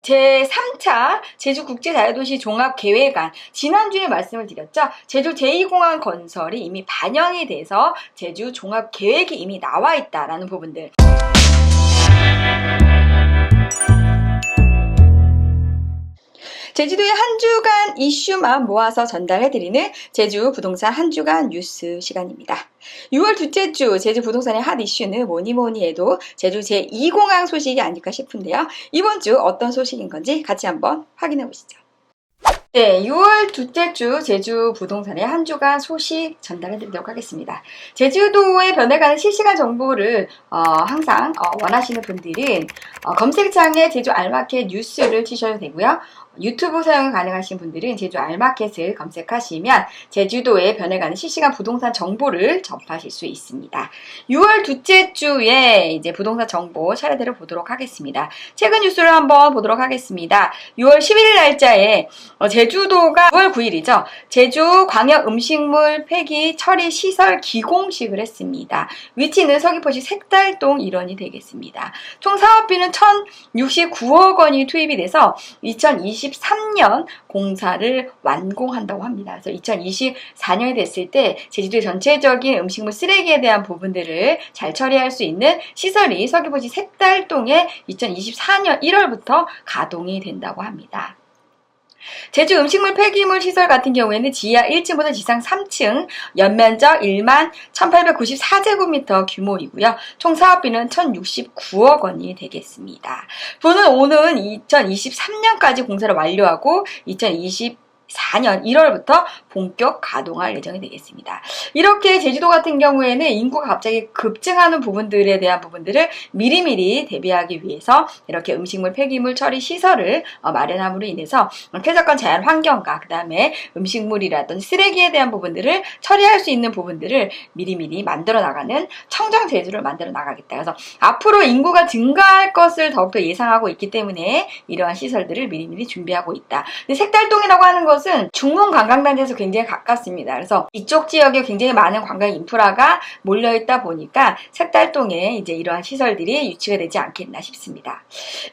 제3차 제주국제자유도시 종합계획안, 지난주에 말씀을 드렸죠. 제주 제2공항 건설이 이미 반영이 돼서 제주 종합계획이 이미 나와 있다라는 부분들. 제주도의 한 주간 이슈만 모아서 전달해드리는 제주 부동산 한 주간 뉴스 시간입니다. 6월 둘째 주 제주 부동산의 핫 이슈는 뭐니 해도 제주 제2공항 소식이 아닐까 싶은데요. 이번 주 어떤 소식인 건지 같이 한번 확인해 보시죠. 네, 6월 둘째 주 제주 부동산의 한 주간 소식 전달해 드리도록 하겠습니다. 제주도의 변해가는 실시간 정보를 항상 원하시는 분들은 검색창에 제주 알마켓 뉴스를 치셔도 되고요. 유튜브 사용 가능하신 분들은 제주 알마켓을 검색하시면 제주도에 변해가는 실시간 부동산 정보를 접하실 수 있습니다. 6월 둘째 주에 이제 부동산 정보 차례대로 보도록 하겠습니다. 최근 뉴스를 한번 보도록 하겠습니다. 6월 11일 날짜에 제주도가 9월 9일이죠. 제주 광역 음식물 폐기 처리 시설 기공식을 했습니다. 위치는 서귀포시 색달동 일원이 되겠습니다. 총 사업비는 1,069억 원이 투입이 돼서 2023년 공사를 완공한다고 합니다. 그래서 2024년이 됐을 때 제주도의 전체적인 음식물 쓰레기에 대한 부분들을 잘 처리할 수 있는 시설이 서귀포시 색달동에 2024년 1월부터 가동이 된다고 합니다. 제주 음식물 폐기물 시설 같은 경우에는 지하 1층부터 지상 3층, 연면적 1만 1894제곱미터 규모이고요. 총 사업비는 1,069억 원이 되겠습니다. 부는 오는 2023년까지 공사를 완료하고 2024년 1월부터 본격 가동할 예정이 되겠습니다. 이렇게 제주도 같은 경우에는 인구가 갑자기 급증하는 부분들에 대한 부분들을 미리미리 대비하기 위해서 이렇게 음식물 폐기물 처리 시설을 마련함으로 인해서 쾌적한 자연 환경과 그 다음에 음식물이라든지 쓰레기에 대한 부분들을 처리할 수 있는 부분들을 미리미리 만들어 나가는 청정 제주를 만들어 나가겠다. 그래서 앞으로 인구가 증가할 것을 더욱더 예상하고 있기 때문에 이러한 시설들을 미리미리 준비하고 있다. 근데 색달동이라고 하는 것은 중문 관광단지에서 굉장히 가깝습니다. 그래서 이쪽 지역에 굉장히 많은 관광 인프라가 몰려있다 보니까 색달동에 이제 이러한 시설들이 유치가 되지 않겠나 싶습니다.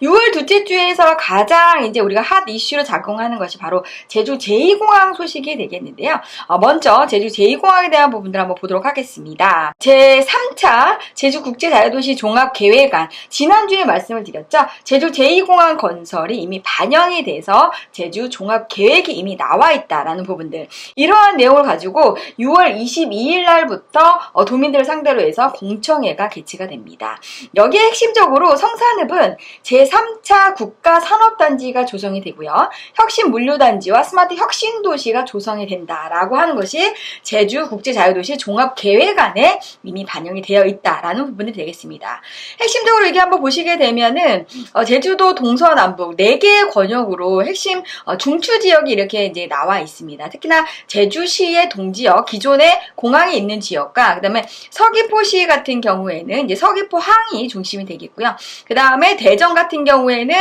6월 둘째 주에서 가장 이제 우리가 핫 이슈로 작용하는 것이 바로 제주 제2공항 소식이 되겠는데요. 먼저 제주 제2공항에 대한 부분들 한번 보도록 하겠습니다. 제3차 제주국제자유도시 종합계획안, 지난주에 말씀을 드렸죠. 제주 제2공항 건설이 이미 반영이 돼서 제주 종합계획이 이미 나와 있다라는 부분들, 이러한 내용을 가지고 6월 22일 날부터 도민들을 상대로 해서 공청회가 개최가 됩니다. 여기에 핵심적으로 성산읍은 제3차 국가산업단지가 조성이 되고요. 혁신물류단지와 스마트 혁신도시가 조성이 된다라고 하는 것이 제주국제자유도시 종합계획안에 이미 반영이 되어 있다라는 부분이 되겠습니다. 핵심적으로 이게 한번 보시게 되면은 제주도 동서남북 4개의 권역으로 핵심 중추지역이 이렇게 이제 나와 있습니다. 특히나 제주시의 동지역, 기존에 공항이 있는 지역과 그 다음에 서귀포시 같은 경우에는 이제 서귀포항이 중심이 되겠고요. 그 다음에 대전 같은 경우에는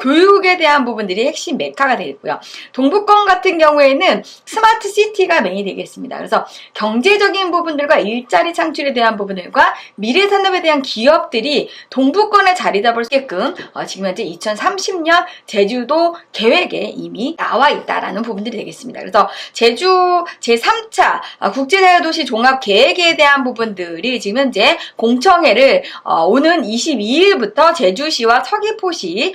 교육에 대한 부분들이 핵심 메카가 되겠고요. 동북권 같은 경우에는 스마트 시티가 메인이 되겠습니다. 그래서 경제적인 부분들과 일자리 창출에 대한 부분들과 미래 산업에 대한 기업들이 동북권에 자리 잡을 수 있게끔 지금 현재 2030년 제주도 계획에 이미 나와 있다라는 부분들이 되겠습니다. 그래서 제주 제3차 국제자유도시 종합계획에 대한 부분들이 지금 현재 공청회를 오는 22일부터 제주시와 서귀포시에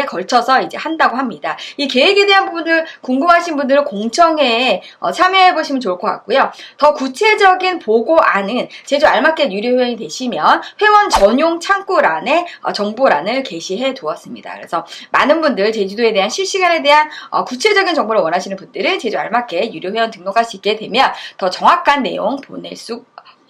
걸쳐서 이제 한다고 합니다. 이 계획에 대한 부분들 궁금하신 분들은 공청회에 참여해 보시면 좋을 것 같고요. 더 구체적인 보고안은 제주 알마켓 유료 회원이 되시면 회원 전용 창구란에 정보란을 게시해 두었습니다. 그래서 많은 분들 제주도에 대한 실시간에 대한 구체적인 정보를 원하시는 분들은 제주 알마켓 유료 회원 등록하시게 되면 더 정확한 내용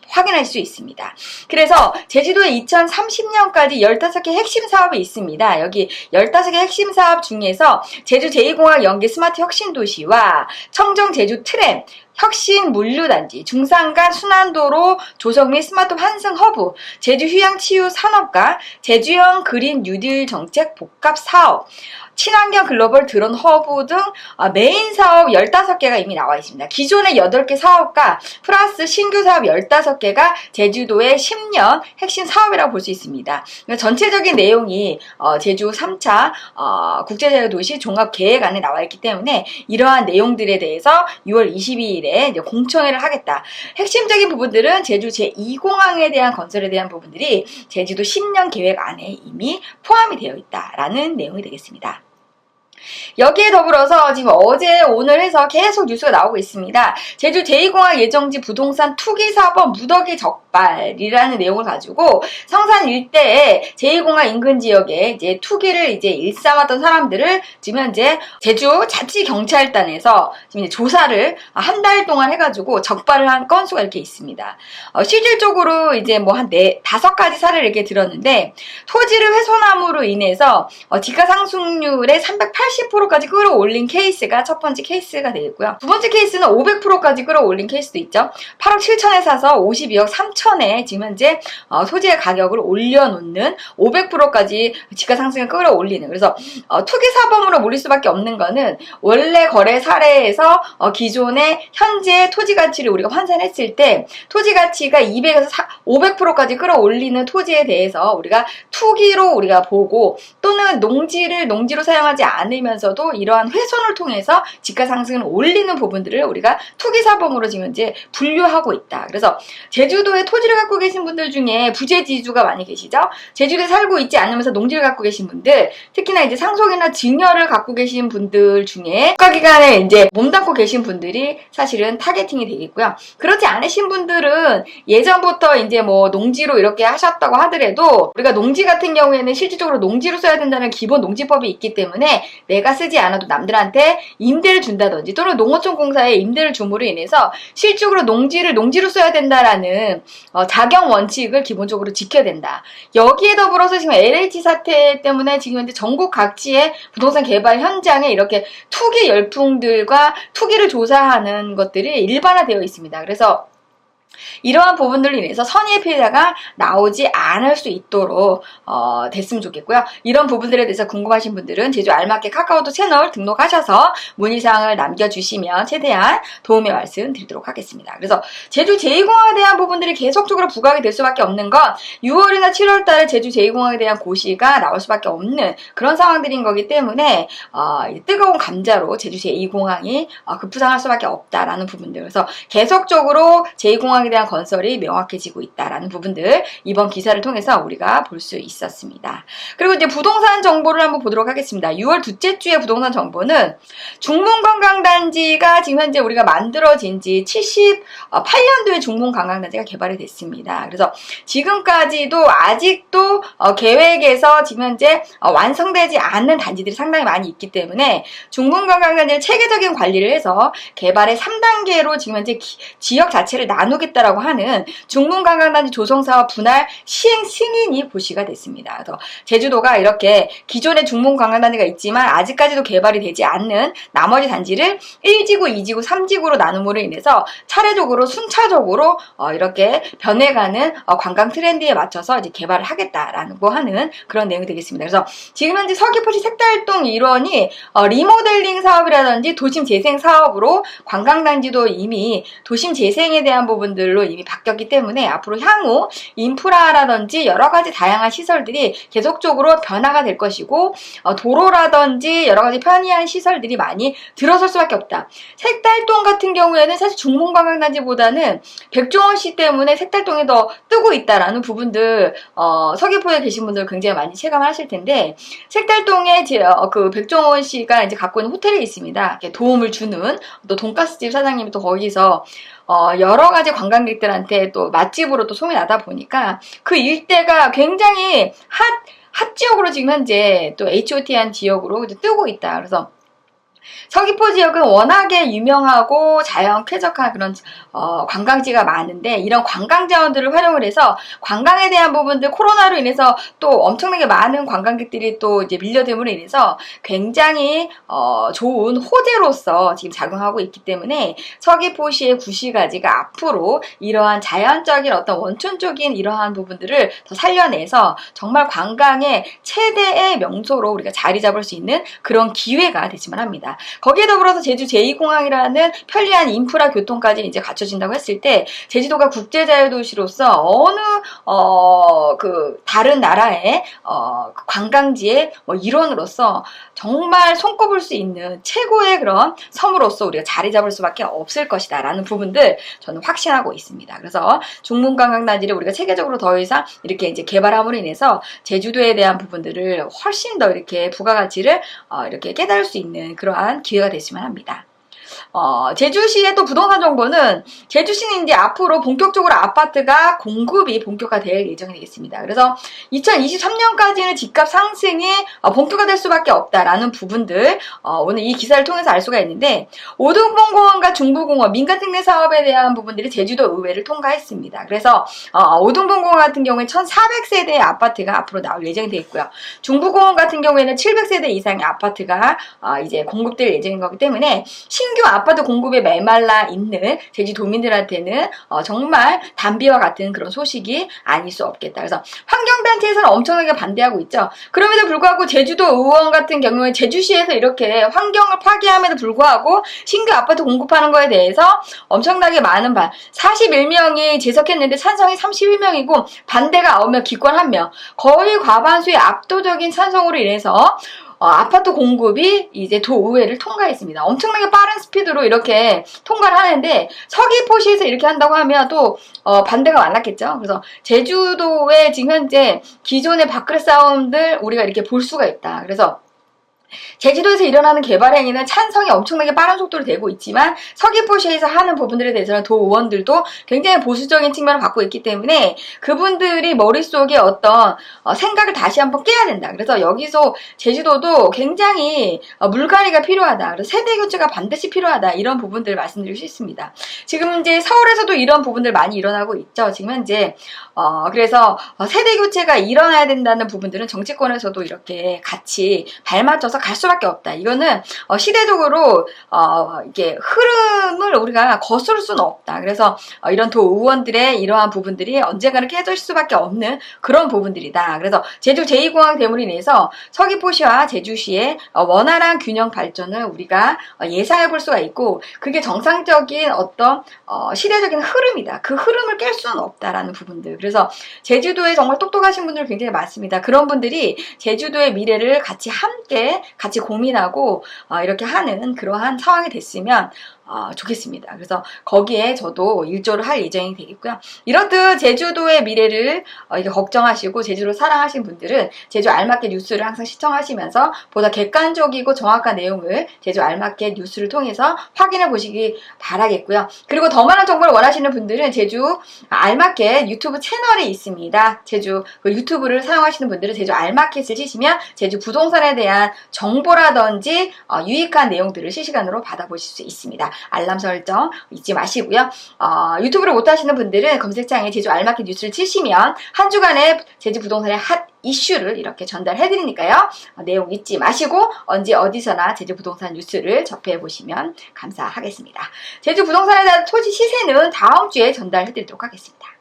확인할 수 있습니다. 그래서 제주도에 2030년까지 15개 핵심 사업이 있습니다. 여기 15개 핵심 사업 중에서 제주 제2공항 연계 스마트 혁신도시와 청정 제주 트램, 혁신 물류단지, 중산간 순환도로 조성 및 스마트홈 환승 허브, 제주 휴양치유 산업과 제주형 그린 뉴딜 정책 복합 사업, 친환경 글로벌 드론 허브 등 메인 사업 15개가 이미 나와 있습니다. 기존의 8개 사업과 플러스 신규 사업 15개가 제주도의 10년 핵심 사업이라고 볼 수 있습니다. 그러니까 전체적인 내용이 제주 3차 국제자유도시 종합계획안에 나와 있기 때문에 이러한 내용들에 대해서 6월 22일에 이제 공청회를 하겠다. 핵심적인 부분들은 제주 제2공항에 대한 건설에 대한 부분들이 제주도 10년 계획안에 이미 포함이 되어 있다라는 내용이 되겠습니다. 여기에 더불어서 지금 어제 오늘 해서 계속 뉴스가 나오고 있습니다. 제주 제2공항 예정지 부동산 투기 사업 무더기 적발이라는 내용을 가지고 성산 일대에 제2공항 인근 지역에 이제 투기를 이제 일삼았던 사람들을 지금 현재 제주 자치경찰단에서 지금 이제 조사를 한 달 동안 해가지고 적발을 한 건수가 이렇게 있습니다. 실질적으로 이제 뭐 한 5가지 사례를 이렇게 들었는데 토지를 훼손함으로 인해서 지가상승률의 380%까지 끌어올린 케이스가 첫 번째 케이스가 되겠고요. 두 번째 케이스는 500%까지 끌어올린 케이스도 있죠. 8억 7천에 사서 52억 3천에 지금 현재 토지의 가격을 올려놓는 500%까지 지가상승을 끌어올리는, 그래서 투기 사범으로 몰릴 수밖에 없는 거는 원래 거래 사례에서 기존의 현재 토지 가치를 우리가 환산했을 때 토지 가치가 200에서 500%까지 끌어올리는 토지에 대해서 우리가 투기로 우리가 보고 또는 농지로 사용하지 않으면서도 이러한 훼손을 통해서 지가 상승을 올리는 부분들을 우리가 투기 사범으로 지금 이제 분류하고 있다. 그래서 제주도에 토지를 갖고 계신 분들 중에 부재지주가 많이 계시죠. 제주도에 살고 있지 않으면서 농지를 갖고 계신 분들, 특히나 이제 상속이나 증여를 갖고 계신 분들 중에 국가기관에 이제 몸담고 계신 분들이 사실은 타겟팅이 되겠고요. 그렇지 않으신 분들은 예전부터 이제 뭐 농지로 이렇게 하셨다고 하더라도 우리가 농지 같은 경우에는 실질적으로 농지로 써야 된다는 기본 농지법이 있기 때문에 내가 쓰지 않아도 남들한테 임대를 준다든지 또는 농어촌공사에 임대를 줌으로 인해서 실질적으로 농지를 농지로 써야 된다라는 자격 원칙을 기본적으로 지켜야 된다. 여기에 더불어서 지금 LH 사태 때문에 지금 현재 전국 각지의 부동산 개발 현장에 이렇게 투기 열풍들과 투기를 조사하는 것들이 일반화되어 있습니다. 그래서 이러한 부분들로 인해서 선의의 피해자가 나오지 않을 수 있도록 됐으면 좋겠고요. 이런 부분들에 대해서 궁금하신 분들은 제주 알맞게 카카오톡 채널 등록하셔서 문의사항을 남겨주시면 최대한 도움의 말씀 드리도록 하겠습니다. 그래서 제주 제2공항에 대한 부분들이 계속적으로 부각이 될 수밖에 없는 건 6월이나 7월 달에 제주 제2공항에 대한 고시가 나올 수밖에 없는 그런 상황들인 거기 때문에 뜨거운 감자로 제주 제2공항이 급부상할 수밖에 없다라는 부분들, 그래서 계속적으로 제2공항에 대한 건설이 명확해지고 있다라는 부분들 이번 기사를 통해서 우리가 볼 수 있었습니다. 그리고 이제 부동산 정보를 한번 보도록 하겠습니다. 6월 둘째 주의 부동산 정보는 중문관광단지가 지금 현재 우리가 만들어진 지 78년도에 중문관광단지가 개발이 됐습니다. 그래서 지금까지도 아직도 계획에서 지금 현재 완성되지 않는 단지들이 상당히 많이 있기 때문에 중문관광단지를 체계적인 관리를 해서 개발의 3단계로 지금 현재 지역 자체를 나누겠다라고 하는 중문관광단지 조성사업 분할 시행 승인이 고시가 됐습니다. 그래서 제주도가 이렇게 기존의 중문관광단지가 있지만 아직까지도 개발이 되지 않는 나머지 단지를 1지구, 2지구, 3지구로 나눔으로 인해서 차례적으로 순차적으로 이렇게 변해가는 관광 트렌드에 맞춰서 이제 개발을 하겠다라고 하는 그런 내용이 되겠습니다. 그래서 지금 현재 서귀포시 색달동 일원이 리모델링 사업이라든지 도심 재생 사업으로 관광단지도 이미 도심 재생에 대한 부분들로 이미 바뀌었기 때문에 앞으로 향후 인프라라든지 여러 가지 다양한 시설들이 계속적으로 변화가 될 것이고 도로라든지 여러 가지 편리한 시설들이 많이 들어설 수밖에 없다. 색달동 같은 경우에는 사실 중문관광단지보다는 백종원씨 때문에 색달동이 더 뜨고 있다라는 부분들 서귀포에 계신 분들 굉장히 많이 체감하실 텐데, 색달동에 그 백종원씨가 이제 갖고 있는 호텔이 있습니다. 도움을 주는 또 돈가스집 사장님이 또 거기서 여러 가지 관광객들한테 또 맛집으로 또 소문나다 보니까 그 일대가 굉장히 핫 지역으로 지금 현재 또 HOT한 지역으로 뜨고 있다. 그래서 서귀포 지역은 워낙에 유명하고 자연 쾌적한 그런 관광지가 많은데 이런 관광 자원들을 활용을 해서 관광에 대한 부분들 코로나로 인해서 또 엄청나게 많은 관광객들이 또 이제 밀려듦으로 인해서 굉장히 좋은 호재로서 지금 작용하고 있기 때문에 서귀포시의 구시가지가 앞으로 이러한 자연적인 어떤 원천적인 이러한 부분들을 더 살려내서 정말 관광의 최대의 명소로 우리가 자리 잡을 수 있는 그런 기회가 되지만 합니다. 거기에 더불어서 제주 제2공항이라는 편리한 인프라 교통까지 이제 갖춰진다고 했을 때 제주도가 국제자유도시로서 어느 그 다른 나라의 관광지의 일원으로서 정말 손꼽을 수 있는 최고의 그런 섬으로서 우리가 자리 잡을 수밖에 없을 것이다 라는 부분들 저는 확신하고 있습니다. 그래서 중문관광단지를 우리가 체계적으로 더 이상 이렇게 이제 개발함으로 인해서 제주도에 대한 부분들을 훨씬 더 이렇게 부가가치를 이렇게 깨달을 수 있는 그러한 기회가 됐으면 합니다. 제주시의 또 부동산 정보는 제주시는 이제 앞으로 본격적으로 아파트가 공급이 본격화될 예정이 되겠습니다. 그래서 2023년까지는 집값 상승이 본격화될 수밖에 없다라는 부분들 오늘 이 기사를 통해서 알 수가 있는데 오등분공원과 중부공원 민간특례 사업에 대한 부분들이 제주도 의회를 통과했습니다. 그래서 오등분공원 같은 경우에 1,400세대의 아파트가 앞으로 나올 예정이 되어 있고요. 중부공원 같은 경우에는 700세대 이상의 아파트가 이제 공급될 예정인 거기 때문에 신규 아파트 공급에 메말라 있는 제주도민들한테는 정말 단비와 같은 그런 소식이 아닐 수 없겠다. 그래서 환경단체에서는 엄청나게 반대하고 있죠. 그럼에도 불구하고 제주도 의원 같은 경우에 제주시에서 이렇게 환경을 파괴함에도 불구하고 신규 아파트 공급하는 거에 대해서 엄청나게 많은 41명이 제석했는데 찬성이 31명이고 반대가 9명, 기권 1명. 거의 과반수의 압도적인 찬성으로 인해서 아파트 공급이 이제 도의회를 통과했습니다. 엄청나게 빠른 스피드로 이렇게 통과를 하는데 서귀포시에서 이렇게 한다고 하면 또 반대가 많았겠죠. 그래서 제주도의 지금 현재 기존의 밥그릇 싸움들 우리가 이렇게 볼 수가 있다. 그래서 제주도에서 일어나는 개발 행위는 찬성이 엄청나게 빠른 속도로 되고 있지만 서귀포시에서 하는 부분들에 대해서는 도의원들도 굉장히 보수적인 측면을 갖고 있기 때문에 그분들이 머릿속에 어떤 생각을 다시 한번 깨야 된다. 그래서 여기서 제주도도 굉장히 물갈이가 필요하다. 그래서 세대 교체가 반드시 필요하다. 이런 부분들을 말씀드릴 수 있습니다. 지금 이제 서울에서도 이런 부분들 많이 일어나고 있죠. 지금 현재 그래서 세대 교체가 일어나야 된다는 부분들은 정치권에서도 이렇게 같이 발맞춰서 갈 수밖에 없다. 이거는 시대적으로 이게 흐름을 우리가 거스를 수는 없다. 그래서 이런 도의원들의 이러한 부분들이 언젠가는 깨질 수밖에 없는 그런 부분들이다. 그래서 제주 제2공항 대물로 인해서 서귀포시와 제주시의 원활한 균형 발전을 우리가 예상해 볼 수가 있고 그게 정상적인 어떤 시대적인 흐름이다. 그 흐름을 깰 수는 없다라는 부분들. 그래서 제주도에 정말 똑똑하신 분들 굉장히 많습니다. 그런 분들이 제주도의 미래를 함께 고민하고 이렇게 하는 그러한 상황이 됐으면 좋겠습니다. 그래서 거기에 저도 일조를 할 예정이 되겠고요. 이렇듯 제주도의 미래를 이렇게 걱정하시고 제주를 사랑하시는 분들은 제주 알마켓 뉴스를 항상 시청하시면서 보다 객관적이고 정확한 내용을 제주 알마켓 뉴스를 통해서 확인해 보시기 바라겠고요. 그리고 더 많은 정보를 원하시는 분들은 제주 알마켓 유튜브 채널이 있습니다. 제주 그 유튜브를 사용하시는 분들은 제주 알마켓을 치시면 제주 부동산에 대한 정보라든지 유익한 내용들을 실시간으로 받아보실 수 있습니다. 알람 설정 잊지 마시고요. 유튜브를 못하시는 분들은 검색창에 제주 알마켓 뉴스를 치시면 한 주간의 제주 부동산의 핫 이슈를 이렇게 전달해 드리니까요. 내용 잊지 마시고 언제 어디서나 제주 부동산 뉴스를 접해 보시면 감사하겠습니다. 제주 부동산에 대한 토지 시세는 다음 주에 전달해 드리도록 하겠습니다.